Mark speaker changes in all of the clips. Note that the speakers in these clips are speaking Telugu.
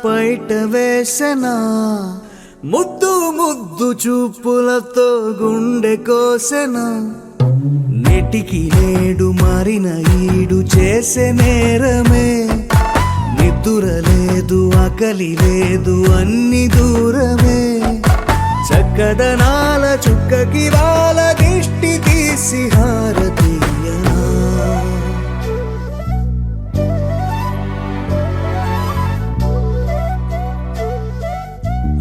Speaker 1: పైట వేసెనా ముద్దు ముద్దు చూపులతో గుండె కోసెనా నెటికి నేడు మారిన ఈడు చేసే నేరమే నిద్ర లేదు ఆకలి లేదు అన్ని దూరమే చక్కదనాల చుక్కకి వాళ్ళ దిష్టి తీసి హారతీయనా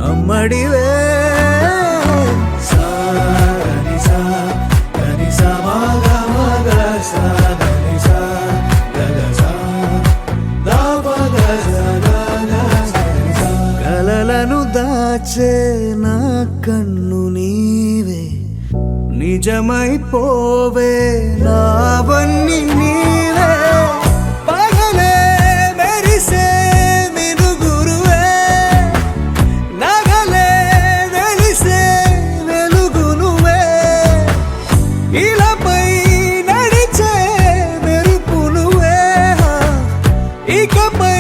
Speaker 1: అమ్మడివే కలలను దాచే నా కన్ను నీవే నిజమైపోవే నావన్నీ నీవే పగలే మెరిసే మినుగురువే నగలే వెలిసే వెలుగునువే ఇలాపై నడిచే మెరుపునువే ఇకపై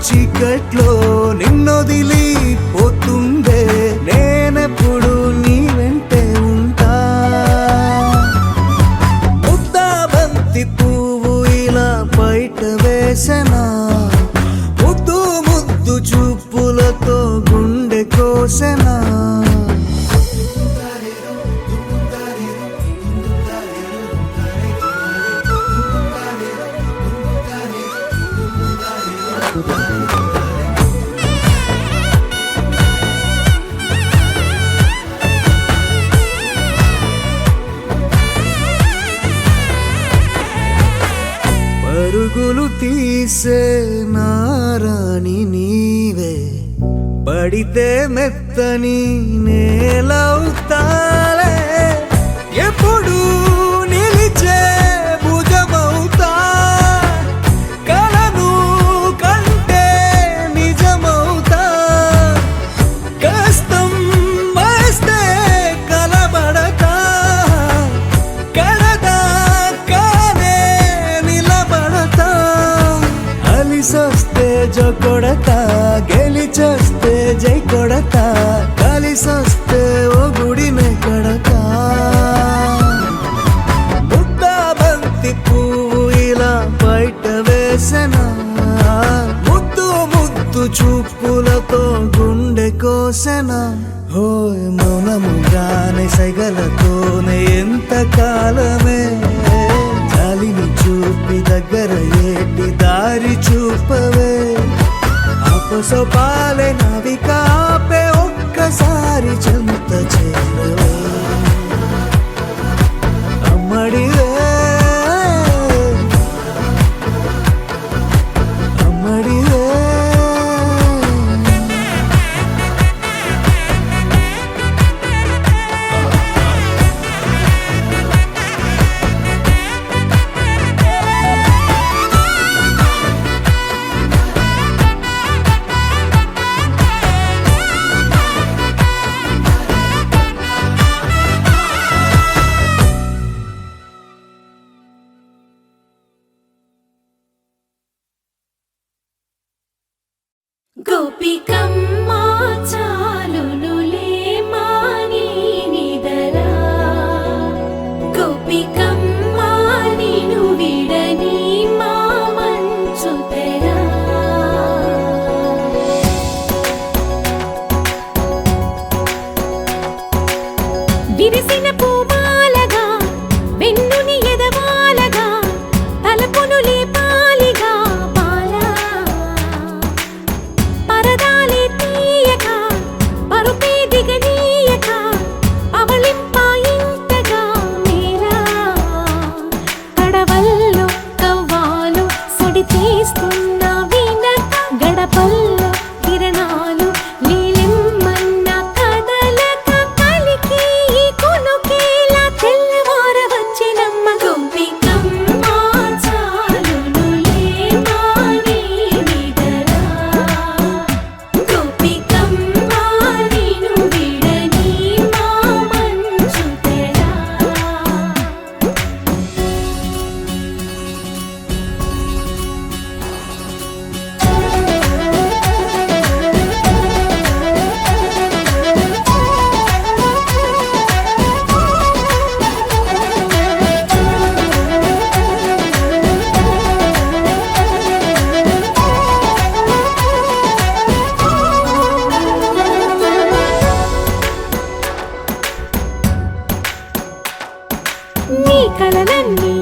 Speaker 1: చీకట్లో నిన్నొదిలి పోతుందే నేనెప్పుడు నీ వెంటే ఉంటా ముద్దా బంతి పువ్వు ఇలా బయట వేసెనా ముద్దు ముద్దు చూపులతో గుండె కోసెనా పరుగులు తీసే నారాణి నీవే పడితే మెత్తని నేలవుతాలే ఎప్పుడు నిలిచే భుజమవుతా కలను కంటే నిజమవుతా కష్టం వస్తే కలబడతా కడదాకానే నిలబడతా అలిసొస్తే జో కొడతా గెలిచొస్తే జై కొడతా కలిసొస్తే ఓ గుడినే కడతా ముద్దా బంతి పువ్వు ఇలా బయట వేసెనా ముద్దు ముద్దు చూపులతో గుండె కోసెనా హోయ్ మౌనముగానే సైగలతోనే ఎంత కాలమే జాలిని చూపి దగ్గర ఏటి దారి చూపవే అపసోపాలే నవికాపే ఒక్కసారి చెంత చేరవే అమ్మడివే అమ్మడివే
Speaker 2: గోపికమ్మ చాలునులే మాని నిదరా గోపికమ్మ నిను విడని మా మంచు తెరా విరిసిన పూమాలగా వెన్నుని ఎదవాలగా తలపును లేపాలిగా పరదాలే తీయక పరుపే దిగనీయక అవలింపాయింతగా మేరా కడవల్లో కవ్వాలు సడి తీస్తున్న వీణత గడపల్లో కిరణాలు నీలిమ్మన్న కదలక కలికి ఈ కొనుకేలా తెల్లవార వచ్చినమ్మ కలలన్నీ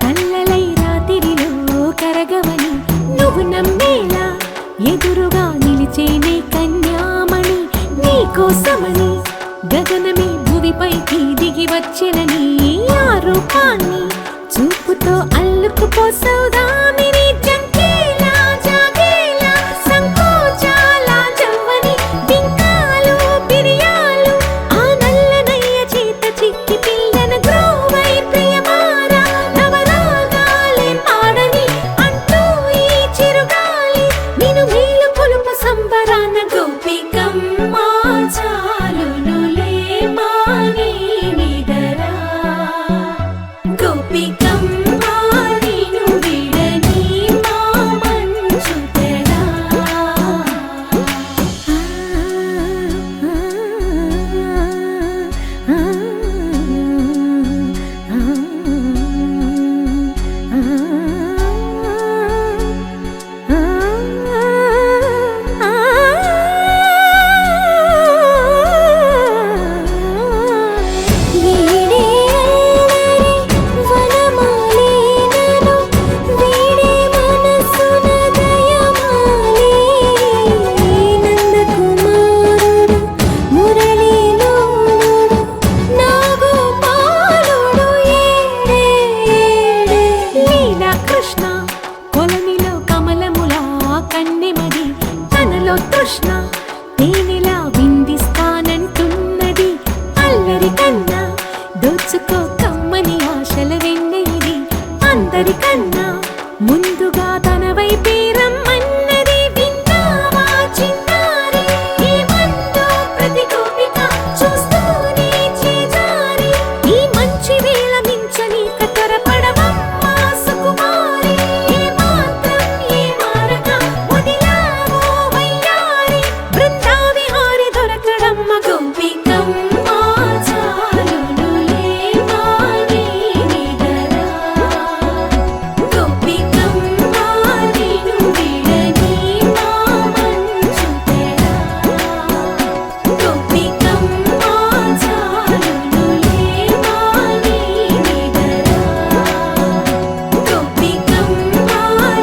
Speaker 2: కల్లలై రాత్రిలో కరగవని నువ్వు నమ్మేలా ఎదురుగా నిలిచేనే కన్యామణి నీకోసమని గగనమే భువిపైకి దిగి వచ్చినని ఆ రూపాన్ని చూపుతో అల్లుకుపోసౌదామిని జంకేలా జాగేలా సంకోచాల జవ్వని బింకాలు బిరియాలు ఆ నల్లనయ్య చేత చిక్కి పిల్లన గ్రోవై ప్రియమారా నవరాగాలే పాడని అంటూ ఈ చిరుగాలి నిన్ను మేలు కొలుపు సంబరాన గోపికమ్మ చాలునులే మాని నిదరా గోపికమ్మ నిన్ను విడని మా మంచు తెరా కృష్ణ కొలనిలో కమలములా కన్నెమది తనలో తృష్ణ తేనెలా విందిస్తానంటున్నది అల్లరి కన్నా దోచుకో కమ్మని ఆశల వెన్నెయిది అందరికన్నా ముందుగా తన వైపే రమ్మన్నది విన్నావా చిన్నారి ఏమందో ప్రతి గోపిక చూస్తూనే చేజారి ఈ మంచి వేళ మించని కతరపడవమ్మా సుకుమారి ఏ మాత్రం ఏ మారక వదిలావో వయ్యారి బృందావిహారి దొరకడమ్మ గోపికమ్మ చాలునులే మాని నిదరా గోపికమ్మ నిన్ను విడని మా మంచు తెరా గోపికమ్మ చాలునులే మాని నిదరా గోపికమ్మ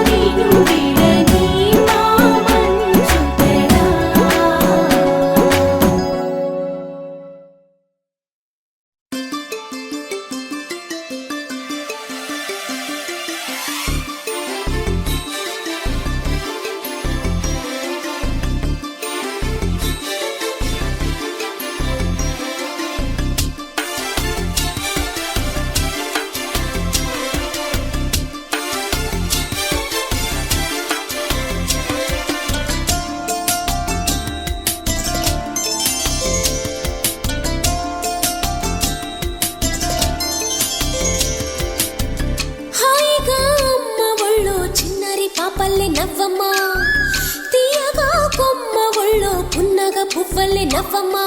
Speaker 2: నిన్ను విడని మా మంచు తెరా హాయిగా అమ్మ ఒళ్ళో చిన్నారి పాపల్లె నవ్వమ్మా తీయగా కొమ్మ ఒళ్ళో పున్నగ పువ్వల్లె నవ్వమ్మా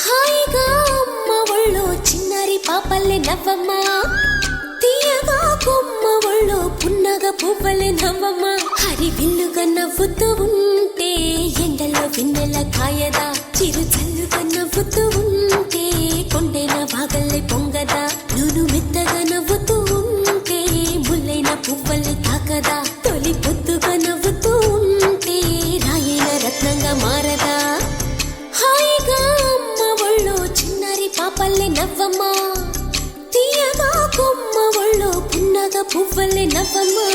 Speaker 2: హాయిగా అమ్మ ఒళ్ళో చిన్నారి పాపల్లె నవ్వమ్మా తీయగా కొమ్మ ఒళ్ళో పున్నగ పువ్వల్లె నవ్వమ్మా హరి విల్లుగా నవ్వుతూ ఉంటే ఎండలో వెన్నెల కాయదా చిరు చల్లుగా నవ్వుతూ ఉంటే కొండైన వాగల్లె పొంగదా నూను మెత్తగా నవ్వుతూ ఉంటే ముల్లైన పువ్వల్లె తాకదా తొలి పొద్దుగా నవ్వుతూ ఉంటే రాయైన రత్నంగా మారదా హాయిగా అమ్మ ఒళ్ళో చిన్నారి పాపల్లె నవ్వమ్మా తీయగా కొమ్మ ఒళ్ళో పున్నగ పువ్వల్లె నవ్వమ్మా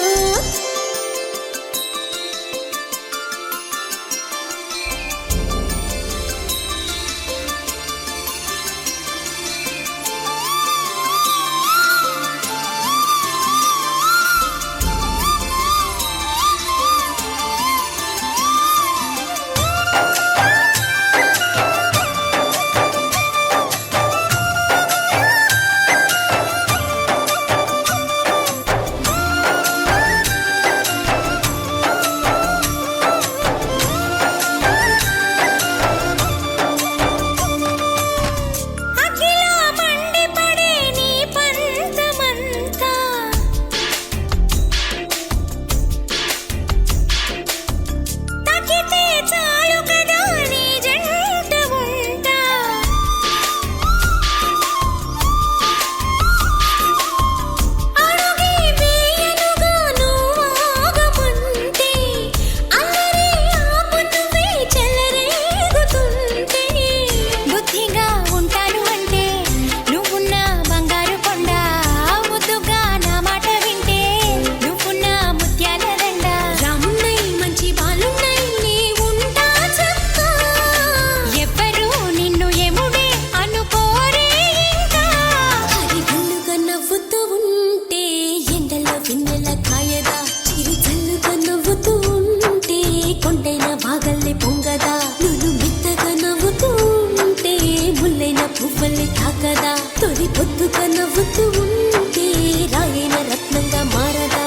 Speaker 2: తాకదా తొలి పొద్దుగా నవ్వుతూ ఉంటే రాయైన రత్నంగా మారదా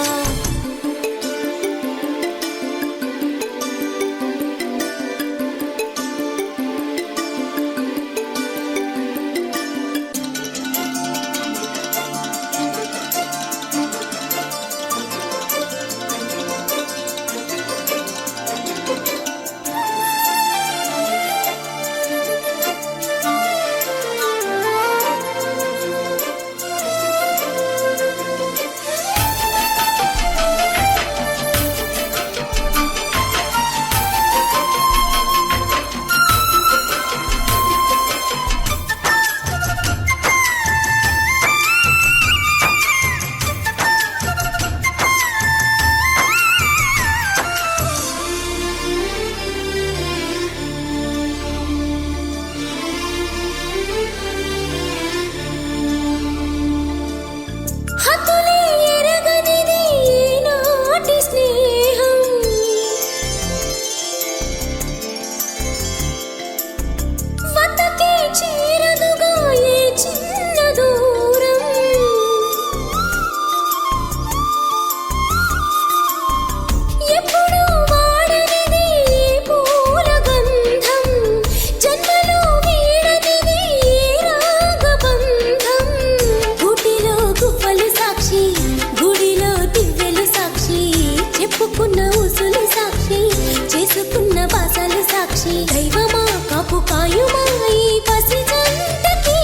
Speaker 2: దైవమా కాపు కాయుమా ఈ పసి జంటకి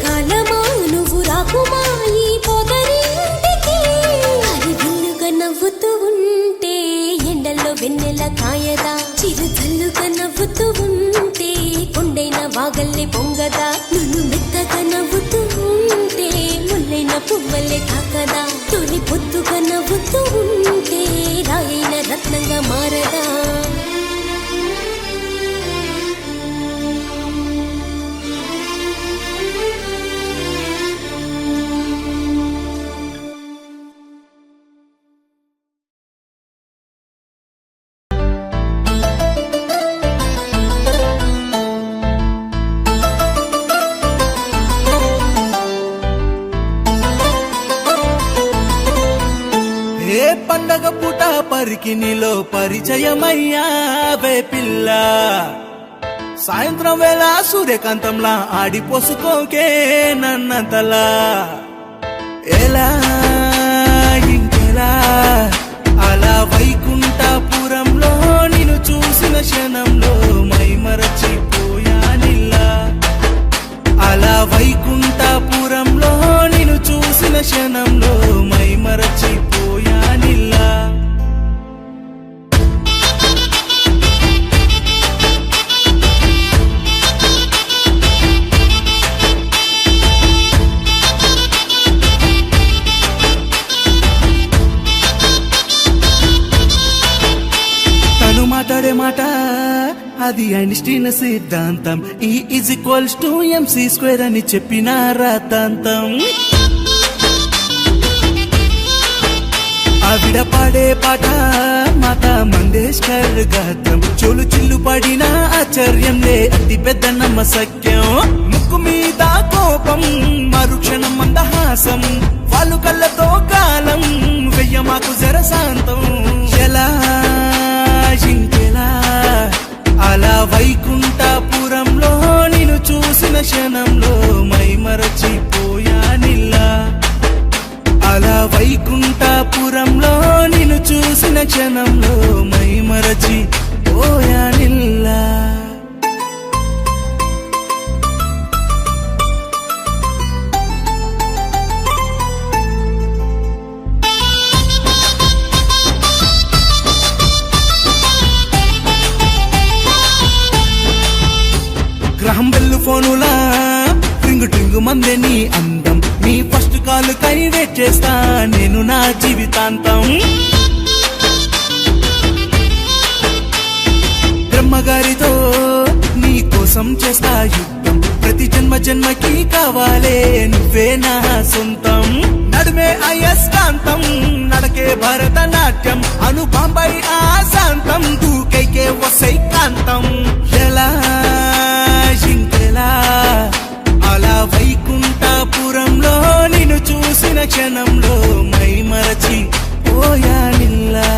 Speaker 2: కాలమా నువ్వు రాకుమా ఈ పొదరింటికి హరి విల్లుగా నవ్వుతూ ఉంటే ఎండల్లో వెన్నెల కాయదా చిరు చల్లుగా నవ్వుతూ ఉంటే కొండైన వాగల్లే పొంగదా నువ్వు మెత్తగా నవ్వుతూ ఉంటే ముల్లైన పువ్వల్లే తాకదా తొలి పొద్దుగా నవ్వుతూ ఉంటే రాయైన రత్నంగా మారదా
Speaker 1: పండగ పూట పరికినిలో పరిచయమయ్యావే పిల్ల సాయంత్రం వేళ సూర్యకాంతంలా ఆడిపోసుకోకే నన్నంతలా ఎలా ఇంకెలా అలా వైకుంఠపురంలో నిన్ను చూసిన క్షణంలో మైమరచిపోయానిల్లా అలా వైకుంఠపురంలో నిన్ను చూసిన క్షణంలో మైమరచిపోయానిల్లా తను మాట్లాడే మాట అది ఐన్స్టీన్ సిద్ధాంతం E=mc² అని చెప్పిన రాతాంతం ఆవిడ పాడే పాట మాతా మంగేష్కర్ గాత్రం చోలు చిల్లు పడిన ఆశ్చర్యంలే అతి పెద్ద నమ్మసక్యం ముక్కు మీద కోపం మరుక్షణం మందహాసం వాళ్ళు కళ్ళతో కాలం వెయ్య మాకు జరశాంతం ఎలా ఇంకెలా అలా వైకుంఠపురంలో నిన్ను చూసిన క్షణంలో మైమరచిపోయానిల్లా అలా వైకుంఠపురంలో నిన్ను చూసిన క్షణంలో మైమరచిపోయానిల్లా గ్రహం బెల్లు ఫోనులా ట్రింగు ట్రింగు మందే నీ అందం నీ ఫస్ట్ కాల్ కై వెయిట్ చేస్తా నేను నా జీవితాంతం బ్రహ్మగారితో నీ కోసం చేస్తా యుద్ధం ప్రతి జన్మ జన్మకి కావాలే నువ్వే నా సొంతం నడుమే అయస్కాంతం నడకే భరతనాట్యం అను బాంబై ఆశాంతం దూకైకే వసై కాంతం ఎలా ఇంకెలా అలా వైకుంఠపురంలో నిన్ను చూసిన క్షణంలో మై మరచి పోయానిల్లా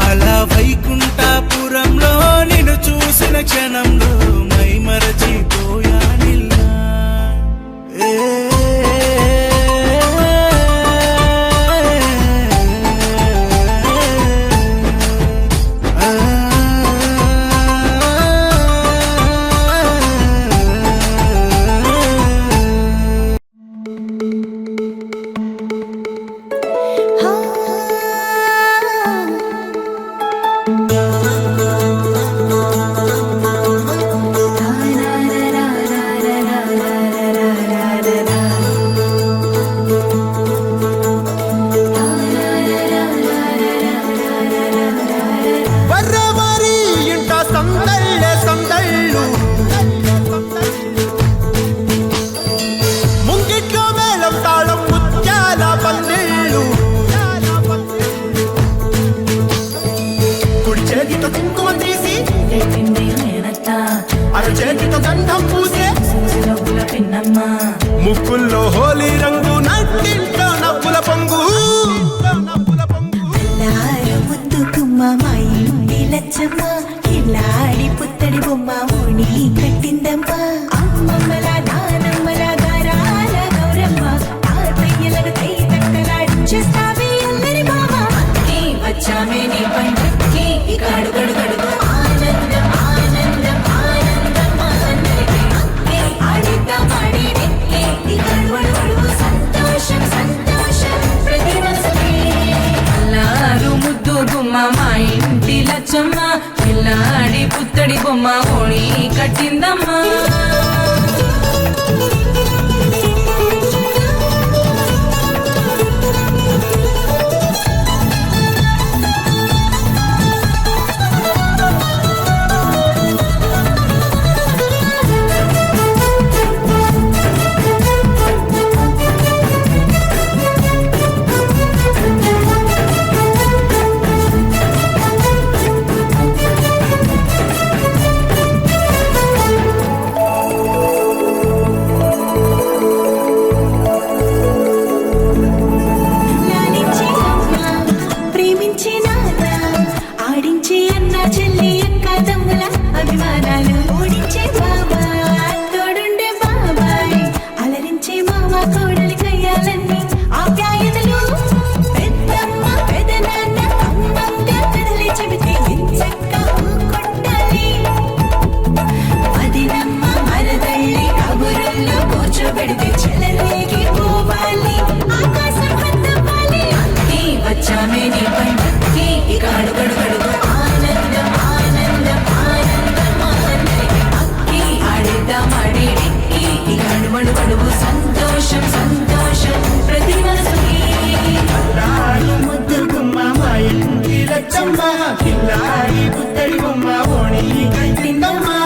Speaker 1: అలా వైకుంఠపురంలో నిన్ను చూసిన క్షణంలో మై మరచి పోయానిల్లా
Speaker 3: వర్రవారి ఇంట సందళ్ళే సందళ్ళు ముంగిట్లో మేళం తాళం ముత్యాల పందిళ్ళు కుడి చేతితో కుంకుమ తీసి అర చేతితో గంధం పూసే ముక్కుల్లో హోలీ రంగు నట్టింట్లో నవ్వుల పొంగు
Speaker 4: ముద్దు గుమ్మ మా ఇంటి లచ్చమ్మ కిల్లాడి పుత్తడి బొమ్మ ఓణి కట్టిందమ్మ అమ్మమ్మల నానమ్మల గారాల గౌరమ్మ తాతయ్యలను కై తక్కలాడించేస్తావే అల్లరి మామ అక్కి వచ్చామే నీ పంటకి ఇక అడుగడు గడుగు ఆనందం ఆనందం ఆనందం అందరికీ అక్కి ఆడిద్దాం ఆడి నెక్కి ఇక అడుగడు గడుగు సంతోషం సంతోషం ప్రతి మనసుకి
Speaker 5: అల్లారు ముద్దు గుమ్మ మా ఇంటి లచ్చమ్మ పిల్లాడి పుత్తడి బొమ్మ ఓణి కట్టిందమ్మా
Speaker 4: లాలించే అమ్మ ప్రేమించే నాన్న ఆడించే అన్న చెల్లి అక్క తమ్ముల అభిమానాలు ఓడించే బాబా తోడుండే బాబాయ్ అలరించే మామ కోడలి కయ్యాలన్నీ ఆప్యాయతలు పెద్దమ్మ పెదనాన్న అమ్మంగా కదలి చెబితే ఎంచక్క కొట్టాలి వదినమ్మ మరదళ్ళి కబురుల్లో కూర్చోబెడితే చెలరేగి పోవాలి ఆకాశం హద్దవాలి అక్కి వచ్చామే నీ పంటకి ఇక అడుగడు గడుగు ఆనందం ఆనందం ఆనందం అందరికీ అక్కి ఆడిద్దాం ఆడి నెక్కి ఇక అడుగడు గడుగు సంతోషం సంతోషం ప్రతి మనసుకి
Speaker 3: ముద్దు గుమ్మ మా ఇంటి లచ్చమ్మ కిల్లాడి పుత్తడి బొమ్మ ఓణి కట్టిందమ్మా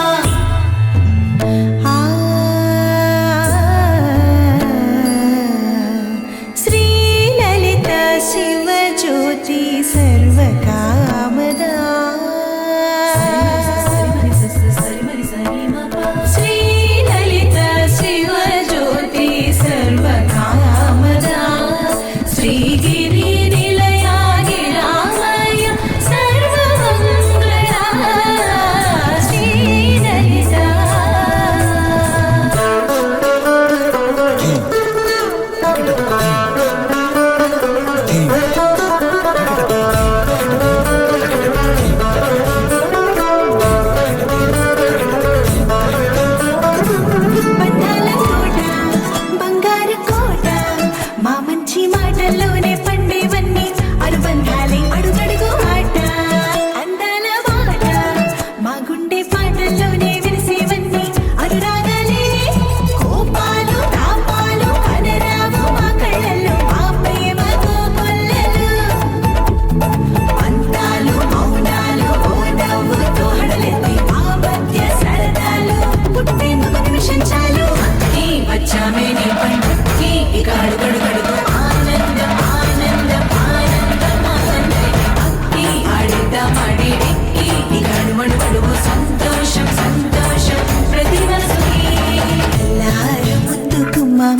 Speaker 4: ఆ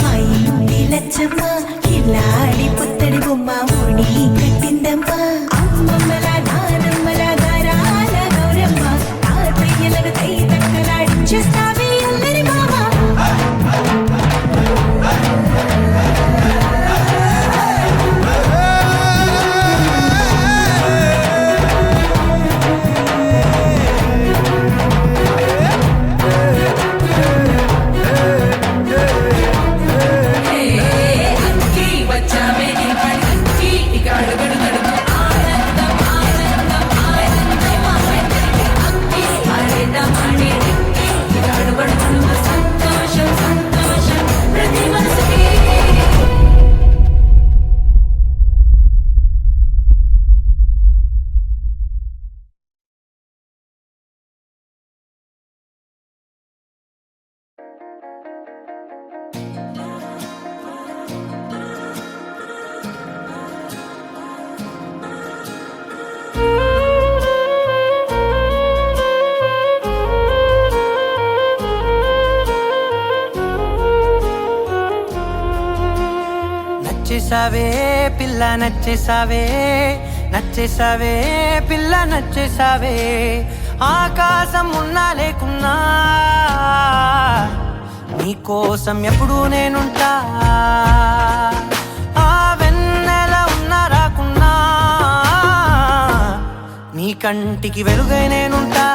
Speaker 4: మా ఇంటి లచ్చమ్మ కిల్లాడి పుత్తడి బొమ్మ ఓడి కట్టిందమ్మ అమ్మమ్మల నానమ్మల గారాల గౌరమ్మ తాతయ్యలను తై తక్కలాడించేస్తావే అల్లరి మామ
Speaker 5: అక్కి వచ్చామే నీ పండక్కి ఇక అడుగడుగడుగు ఆనందం ఆనందం ఆనందం అక్కి ఆడేద్దాం ఆడేదిక్కి ఇక అడుగడుగడుగు సంతోషం సంతోషం ప్రతి మనసుకి
Speaker 6: నచ్చేసావే పిల్ల నచ్చేసావే నచ్చేసావే పిల్ల నచ్చేసావే ఆకాశం ఉన్నా లేకున్నా నీకోసం ఎప్పుడు నేనుంటా ఆ వెన్నెల ఉన్నా రాకున్నా నీ కంటికి వెలుగై నేనుంటా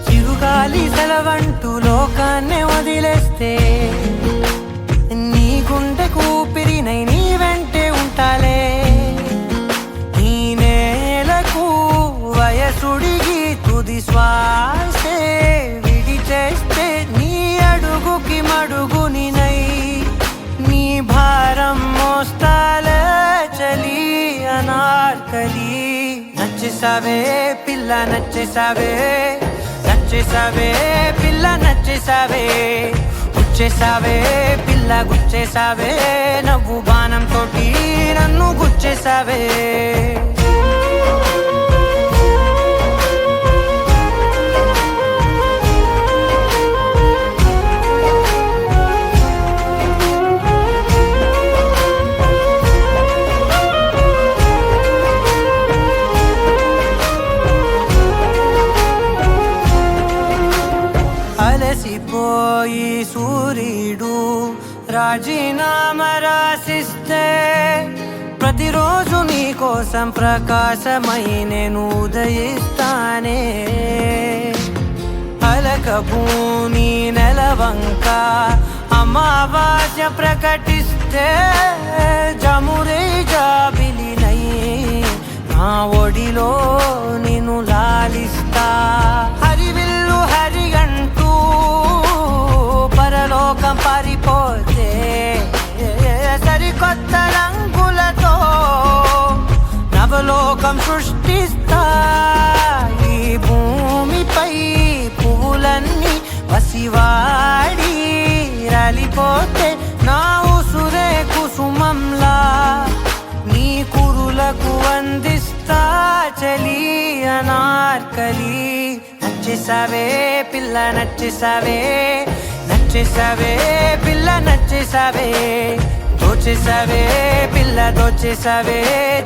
Speaker 6: చిరుగాలి సెలవంటూ లోకాన్నే వదిలేస్తే నీ గుండె కూపిరినై నీ వెంటే ఉంటాలే ఈ నేలకు వయసుడిగి తుది శ్వాసే విడిచేస్తే నీ అడుగుకి మడుగునినై నీ భారం మోస్తాలే చలి అనార్కలి నచ్చేసావే పిల్ల నచ్చేసావే నచ్చేసావే పిల్ల నచ్చేసావే గుచ్చేసావే పిల్ల గుచ్చేసావే నవ్వు బాణం తోటి నన్ను గుచ్చేసావే అలసిపోయి సూర్యుడు రాజీనామా రాసిస్తే ప్రతిరోజు నీ కోసం ప్రకాశమై నేను ఉదయిస్తానే అలకభూని నెలవంక అమావాస్య ప్రకటిస్తే జమురే జాబిలినై నా ఒడిలో నిన్ను లాలిస్తా హరివిల్లు హరిగంటూ పరలోకం పారిపోతే సరికొత్త రంగులతో నవలోకం సృష్టిస్తా ఈ భూమిపై పువ్వులన్నీ వసివాడి రాలిపోతే నా ఉసురే కుసుమంలా నీ కురులకు వందిస్తా చలి అనార్కలి నచ్చేసావే పిల్ల నచ్చేసావే నచ్చేసావే పిల్ల నచ్చేసావే దోచేసావే పిల్ల దోచేసావే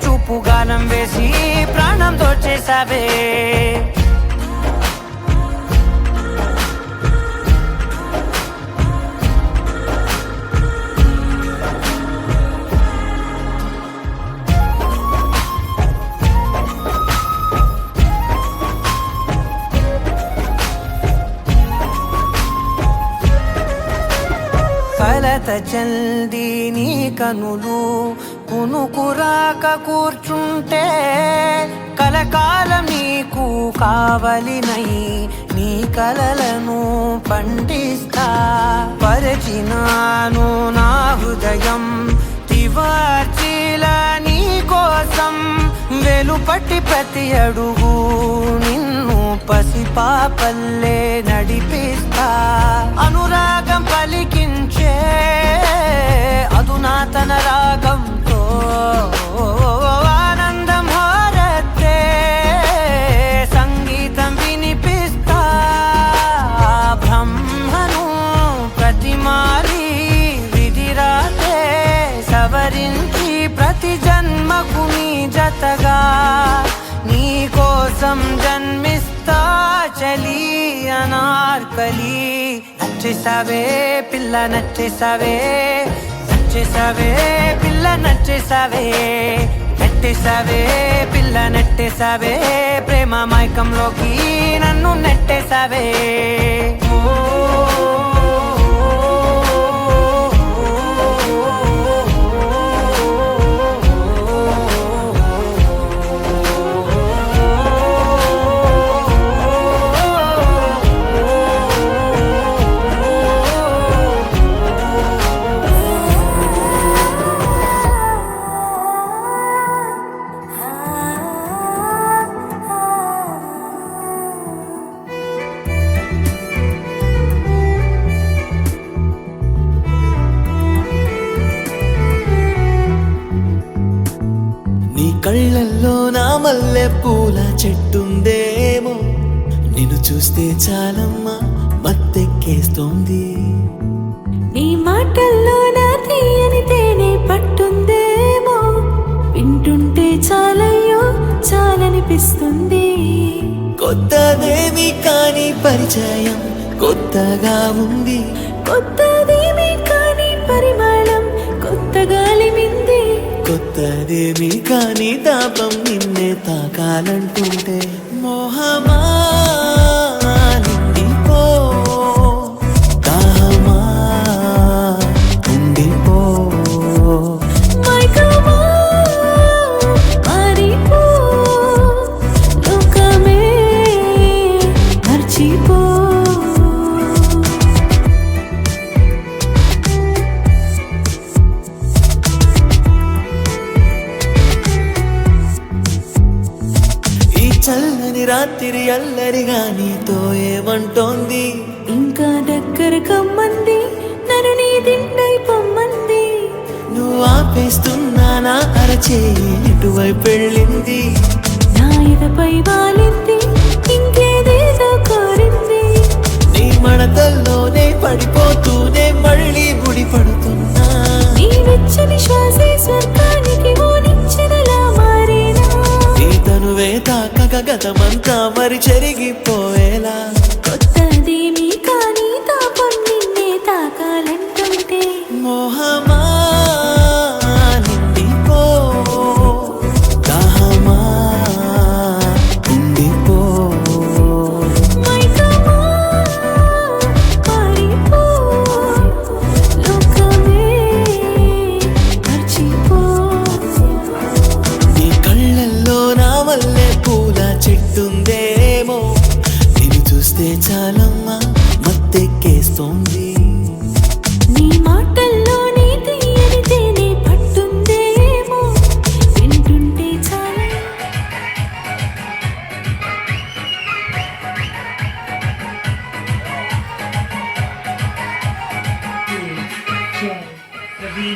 Speaker 6: చూపు గానం వేసి ప్రాణం దోచేసావే కలత చల్ది నీ కనులు కునుకురాక కూర్చుంటే కలకాలం నీకు కావలినై నీ కలలను పండిస్తా పరిచినాను నా హృదయం తివార్చిల నీ కోసం వెలుపట్టి ప్రతి అడుగు నిన్ను పసిపాపల్లే నడిపిస్తా అనురాగం పలికించే అధునాతన రాగంతో ఆనందం హారతే సంగీతం వినిపిస్తా బ్రహ్మను ప్రతిమ జతగా నీ కోసం జన్మిస్తా చలి అనార్కలి నచ్చేసావే పిల్ల నచ్చేసావే నచ్చేసావే పిల్ల నచ్చేసావే నెట్టేసావే పిల్ల నెట్టేసావే ప్రేమ మైకంలోకి నన్ను నెట్టేసావే
Speaker 1: నీ కళ్ళల్లో నా మల్లె పూల చెట్టుందేమో నిన్ను చూస్తే చాలమ్మా మత్తెక్కేస్తోంది
Speaker 2: నీ మాటల్లో నా తీయని తేనె పట్టుందేమో వింటుంటే చాలయ్యో చాలనిపిస్తుంది
Speaker 1: కొత్తదేమి కాని పరిచయం కొత్తగా ఉంది
Speaker 2: కొత్తదేమీ కాని పరిమళం కొత్త గాలి మింది
Speaker 1: కొత్తదేమి కాని తాపం నిన్నే తాకాలంటుంటే మోహమా నిండిపో దాహమా ఉండిపో
Speaker 2: మైకమా మారిపో లోకమే మర్చిపో
Speaker 1: ఈ చల్లని రాత్రి అల్లరిగా నీతో ఏమంటోంది
Speaker 2: ఇంకా దగ్గర కమ్మంది నన్ను నీ దిండై పొమ్మంది
Speaker 1: నువ్వు ఆపేస్తున్నా నా అరచేయి ఇటువైపు వెళ్ళింది
Speaker 2: నా ఎదపై వాలింది ఇంకేదేదో కోరింది
Speaker 1: నీ మడతల్లోనే పడిపోతూనే మళ్ళీ ముడి పడుతున్నా
Speaker 2: నీ వెచ్చని శ్వాసే స్వర్గానికి ఓనిచ్చినలా మారేనా
Speaker 1: నీ తనువే తాకక గతమంతా మరి చెరిగిపోయేలా
Speaker 2: కొత్తదేమీ కానీ తాపం నిన్నే తాకాలంటుంటే
Speaker 1: మోహమా నిండిపో దాహమా ఉండిపో
Speaker 2: మైకమా మారిపో లోకమే మర్చిపో
Speaker 1: నీ కళ్ళల్లో నా మల్లె పూల చెట్టుందేమో నిన్ను చూస్తే చాలమ్మా మత్తెక్కేస్తోంది
Speaker 2: నీ మాటల్లో నీ తీయని తేనె పట్టుందేమో వింటుంటే చాలా
Speaker 5: J. Ravi